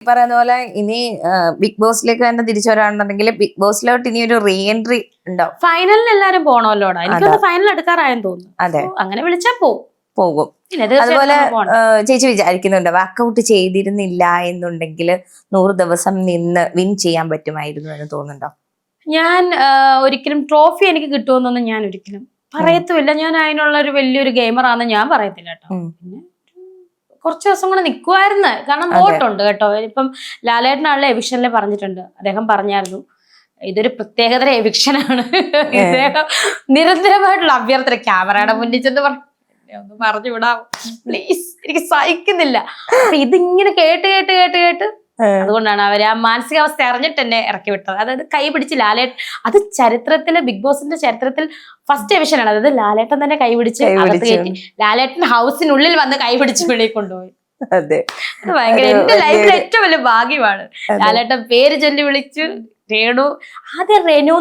പറയുന്ന പോലെ ഇനി ബിഗ് ബോസിലേക്ക് തന്നെ തിരിച്ചു വരാണെന്നുണ്ടെങ്കിൽ ബിഗ് ബോസിലോട്ട് ഇനി ഒരു റീ എൻട്രി ഉണ്ടാവും. ഫൈനലിന് എല്ലാരും പോണല്ലോടാ. എനിക്കൊന്ന് ഫൈനൽ എടുക്കാറായെന്ന് തോന്നുന്നു. അതെ, അങ്ങനെ വിളിച്ചാ പോകും. അതുപോലെ ചേച്ചി വിചാരിക്കുന്നുണ്ട് വർക്കൗട്ട് ചെയ്തിരുന്നില്ല എന്നുണ്ടെങ്കിൽ 100 ദിവസം നിന്ന് വിൻ ചെയ്യാൻ പറ്റുമായിരുന്നു എന്ന് തോന്നുന്നുണ്ടോ? ഞാൻ ഒരിക്കലും ട്രോഫി എനിക്ക് കിട്ടുമെന്നൊന്നും ഞാൻ ഒരിക്കലും പറയത്തുമില്ല. ഞാൻ അതിനുള്ള ഒരു വലിയൊരു ഗെയിമറാന്ന് ഞാൻ പറയത്തില്ല കേട്ടോ. പിന്നെ കുറച്ച് ദിവസം കൂടെ നിൽക്കുമായിരുന്നു, കാരണം വോട്ടുണ്ട് കേട്ടോ. ഇപ്പം ലാലേട്ടനാണല്ലോ എവിക്ഷനിലെ പറഞ്ഞിട്ടുണ്ട്. അദ്ദേഹം പറഞ്ഞായിരുന്നു ഇതൊരു പ്രത്യേകതര എവിക്ഷനാണ്, ഇദ്ദേഹം നിരന്തരമായിട്ടുള്ള അഭ്യർത്ഥന ക്യാമറയുടെ മുന്നിൽ ചെന്ന് ഒന്ന് പറഞ്ഞു വിടാം പ്ലീസ്, എനിക്ക് സഹിക്കുന്നില്ല. അപ്പൊ ഇതിങ്ങനെ കേട്ട് അതുകൊണ്ടാണ് അവര് ആ മാനസികാവസ്ഥ അറിഞ്ഞിട്ട് എന്നെ ഇറക്കി വിട്ടത്. അതായത് കൈ പിടിച്ച് ലാലേട്ടൻ, അത് ചരിത്രത്തിലെ ബിഗ് ബോസിന്റെ ചരിത്രത്തിൽ ഫസ്റ്റ് എവിഷനാണ്. അതായത് ലാലേട്ടൻ തന്നെ കൈ പിടിച്ച് അകത്ത് കയറ്റി, ലാലേട്ടൻ ഹൗസിനുള്ളിൽ വന്ന് കൈ പിടിച്ച് വെളിയിൽ കൊണ്ടുപോയി. അത് ഭയങ്കര എന്റെ ലൈഫിൽ ഏറ്റവും വലിയ ഭാഗ്യമാണ്. ലാലേട്ടൻ പേര് ചൊല്ലി വിളിച്ചു, രേണു, ആദ്യം റെനു